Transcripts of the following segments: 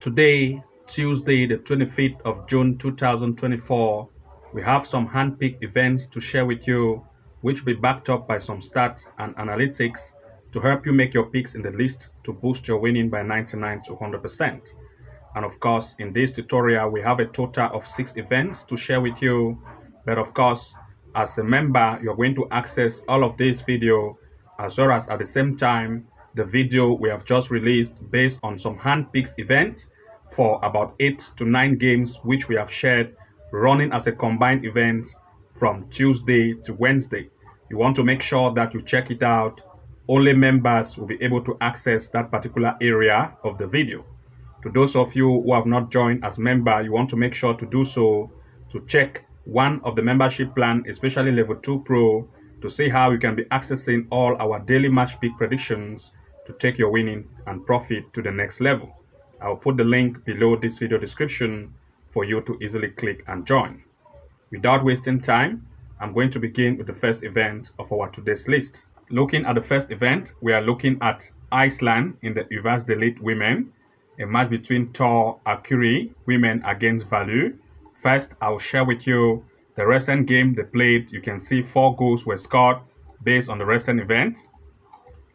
Today, Tuesday, the 25th of June 2024, we have some hand-picked events to share with you, which will be backed up by some stats and analytics to help you make your picks in the list to boost your winning by 99 to 100%. And of course, in this tutorial, we have a total of 6 events to share with you. But of course, as a member, you're going to access all of this video, as well as at the same time, the video we have just released based on some hand-picked events for about 8 to 9 games, which we have shared running as a combined event from Tuesday to Wednesday. You want to make sure that you check it out. Only members will be able to access that particular area of the video. To those of you who have not joined as member, you want to make sure to do so, to check one of the membership plan, especially level 2 pro, to see how you can be accessing all our daily match pick predictions to take your winning and profit to the next level. I will put the link below this video description for you to easily click and join. Without wasting time, I'm going to begin with the first event of our today's list. Looking at the first event, we are looking at Iceland in the Reverse Elite Women, a match between Thor Akuri women against Value. First, I'll share with you the recent game they played. You can see 4 goals were scored based on the recent event.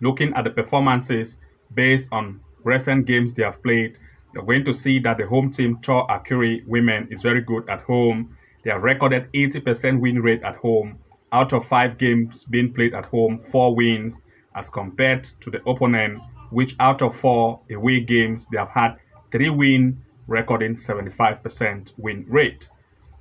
Looking at the performances based on recent games they have played, you're going to see that the home team Thor Akuri women is very good at home. They have recorded 80% win rate at home. Out of 5 games being played at home, 4 wins, as compared to the opponent, which out of 4 away games, they have had 3 wins, recording 75% win rate.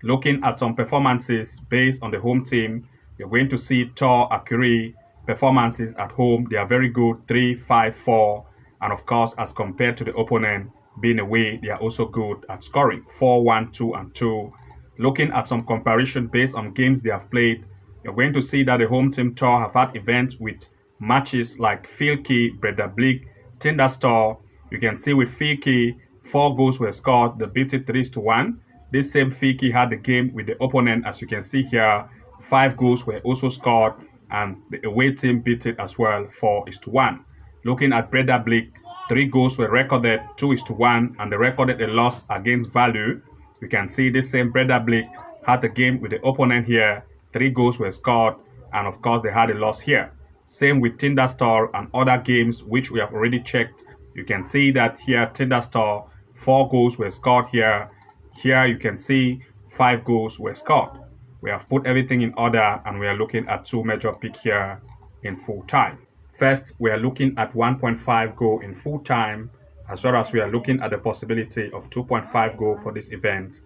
Looking at some performances based on the home team, you're going to see Thor Akuri performances at home. They are very good, 3-5-4. And of course, as compared to the opponent being away, they are also good at scoring, 4-1-2-2. Looking at some comparison based on games they have played, you're going to see that the home team Thor have had events with matches like Filky, Bredablik, Tinderstor. You can see with Filky, 4 goals were scored. They beat it 3-1. This same Filky had the game with the opponent, as you can see here. 5 goals were also scored, and the away team beat it as well, 4-1. Looking at Bredablik, 3 goals were recorded, 2-1, and they recorded a loss against Value. You can see this same Bredablik had the game with the opponent here. 3 goals were scored, and of course they had a loss here. Same with Tinderstor and other games which we have already checked. You can see that here Tinderstor, 4 goals were scored here. Here you can see 5 goals were scored. We have put everything in order, and we are looking at 2 major picks here in full time. First, we are looking at 1.5 goal in full time, as well as we are looking at the possibility of 2.5 goal for this event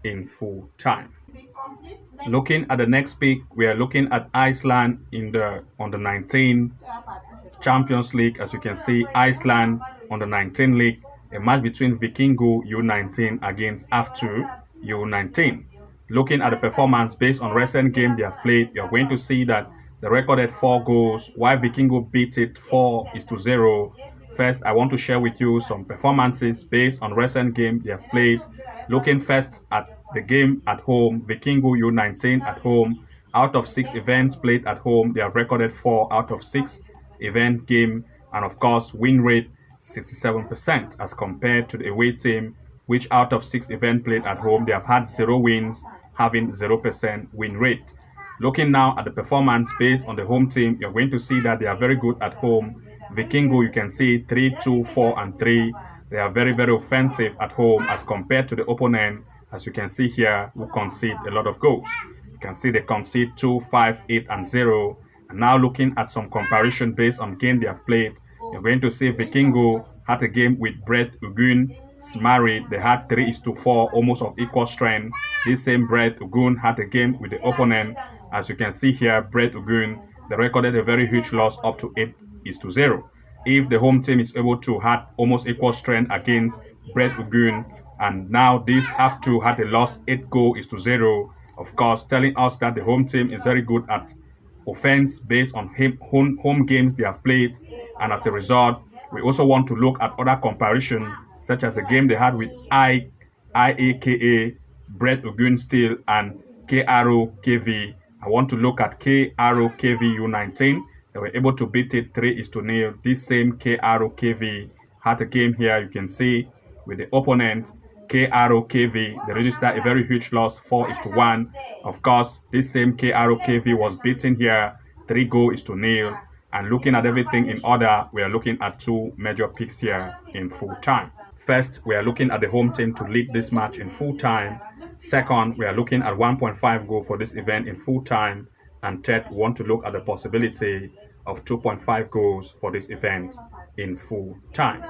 in full time. Looking at the next pick, we are looking at Iceland in the under 19 Champions League. As you can see, Iceland under 19 league, a match between Vikingo U19 against AF2 U19. Looking at the performance based on recent game they have played, you're going to see that they recorded 4 goals, while Vikingo beat it 4-0. First, I want to share with you some performances based on recent game they have played. Looking first at the game at home, Vikingo U19 at home. Out of 6 events played at home, they have recorded 4 out of 6 event game, and of course, win rate 67% as compared to the away team, which out of 6 events played at home, they have had 0 wins, having 0% win rate. Looking now at the performance based on the home team, you're going to see that they are very good at home. Vikingo, you can see 3-2-4-3. They are very, very offensive at home as compared to the opponent, as you can see here, who concede a lot of goals. You can see they concede 2, 5, 8, and 0. And now looking at some comparison based on game they have played, you're going to see Vikingo had a game with Brett Ugun Smari. They had 3-4, almost of equal strength. This same Brett Ugun had a game with the opponent. As you can see here, Brett Ugun, they recorded a very huge loss up to 8-0. If the home team is able to have almost equal strength against Brett Ugun, and now this have to had a loss 8-0, of course, telling us that the home team is very good at offense based on home games they have played. And as a result, we also want to look at other comparison, such as the game they had with IAKA, Brett Ugun Steel, and KRO-KV. I want to look at KRO-KV U19. They were able to beat it 3-0. This same KRO-KV had a game here. You can see with the opponent KROKV. They registered a very huge loss, 4-1. Of course, this same KROKV was beaten here 3-0. And looking at everything in order, we are looking at two major picks here in full time. First, we are looking at the home team to lead this match in full time. Second, we are looking at 1.5 goal for this event in full time. And third, we want to look at the possibility of 2.5 goals for this event in full time.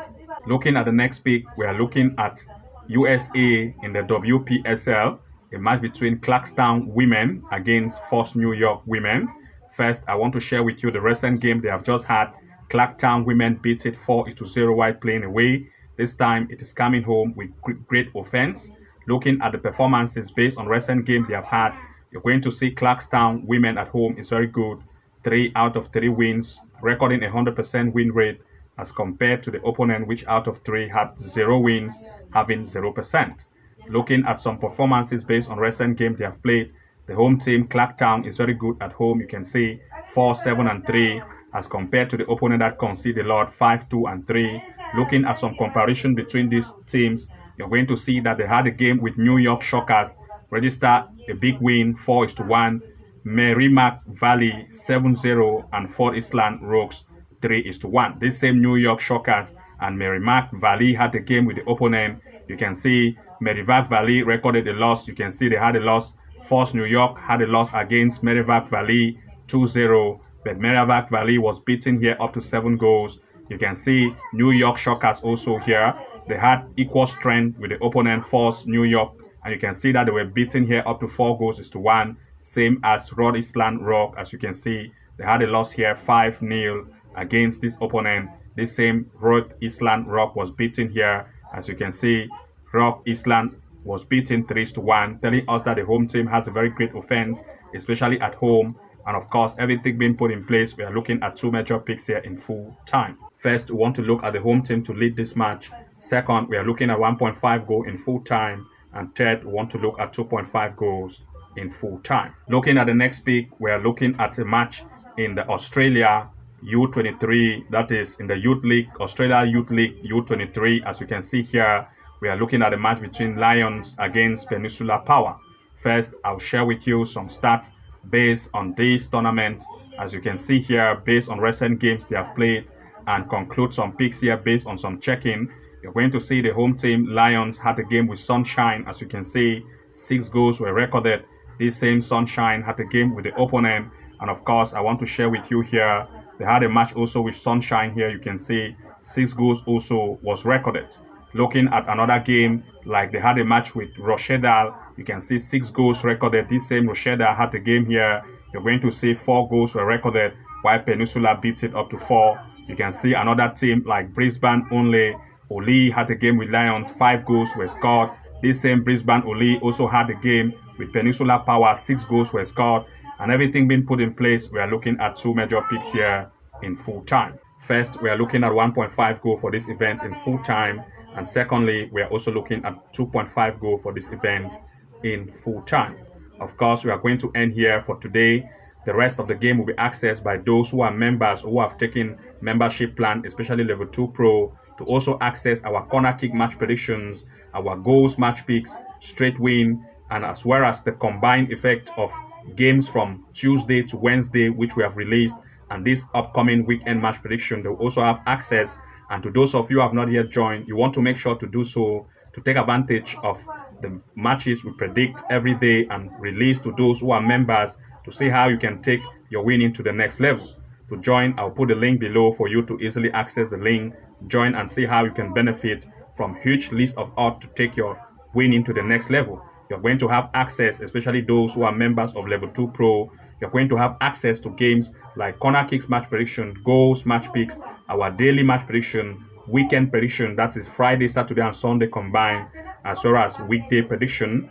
Looking at the next pick, we are looking at USA in the WPSL, a match between Clarkstown Women against First New York Women. First, I want to share with you the recent game they have just had. Clarkstown Women beat it 4-0 while playing away. This time, it is coming home with great offense. Looking at the performances based on recent games they have had, you're going to see Clarkstown Women at home is very good. 3 out of 3 wins, recording a 100% win rate as compared to the opponent, which out of 3 had 0 wins, having 0%. Looking at some performances based on recent games they have played, the home team, Clarkstown, is very good at home. You can see 4-7-3 as compared to the opponent that conceded a lot, 5-2-3. Looking at some comparison between these teams, you're going to see that they had a game with New York Shockers, register a big win, 4-1. Merrimack Valley 7-0 and Fort Iceland Rogues 3-1. This same New York Shockers and Merrimack Valley had a game with the opponent. You can see Merrimack Valley recorded a loss. You can see they had a loss. First New York had a loss against Merrimack Valley 2-0, but Merrimack Valley was beaten here up to 7 goals. You can see New York Shockers also here. They had equal strength with the opponent, First New York, and you can see that they were beaten here up to 4-1. Same as Rhode Island Rock. As you can see, they had a loss here 5-0 against this opponent. This same Rhode Island Rock was beaten here. As you can see, Rhode Island was beaten 3-1, telling us that the home team has a very great offense, especially at home. And of course, everything being put in place, we are looking at two major picks here in full time. First, we want to look at the home team to lead this match. Second, we are looking at 1.5 goal in full time. And third, we want to look at 2.5 goals in full time. Looking at the next pick, we are looking at a match in the Australia U23, that is in the Youth League, Australia Youth League U23. As you can see here, we are looking at a match between Lions against Peninsula Power. First, I'll share with you some stats based on this tournament. As you can see here, based on recent games they have played, and conclude some picks here based on some checking. You're going to see the home team, Lions, had a game with Sunshine. As you can see, 6 goals were recorded. This same Sunshine had a game with the opponent. And of course, I want to share with you here, they had a match also with Sunshine here. You can see 6 goals also was recorded. Looking at another game, like they had a match with Rochedale, you can see 6 goals recorded. This same Rochedale had a game here. You're going to see 4 goals were recorded, while Peninsula beat it up to 4. You can see another team like Brisbane only. Oli had a game with Lions, 5 goals were scored. This same Brisbane Oli also had a game with Peninsula Power, 6 goals were scored. And everything being put in place, we are looking at 2 major picks here in full time. First, we are looking at 1.5 goal for this event in full time. And secondly, we are also looking at 2.5 goal for this event in full time. Of course, we are going to end here for today. The rest of the game will be accessed by those who are members who have taken membership plan, especially level 2 pro, to also access our corner kick match predictions, our goals match picks, straight win, and as well as the combined effect of games from Tuesday to Wednesday, which we have released, and this upcoming weekend match prediction. They will also have access. And to those of you who have not yet joined, you want to make sure to do so to take advantage of the matches we predict every day and release to those who are members to see how you can take your winning to the next level. To join, I'll put the link below for you to easily access the link, join and see how you can benefit from huge list of odds to take your winning to the next level. You're going to have access, especially those who are members of Level 2 Pro. You're going to have access to games like corner kicks match prediction, goals match picks, our daily match prediction, weekend prediction, that is Friday, Saturday, and Sunday combined, as well as weekday prediction,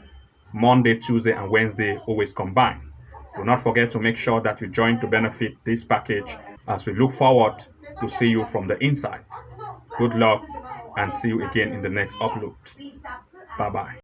Monday, Tuesday, and Wednesday always combined. Do not forget to make sure that you join to benefit this package as we look forward to see you from the inside. Good luck and see you again in the next upload. Bye-bye.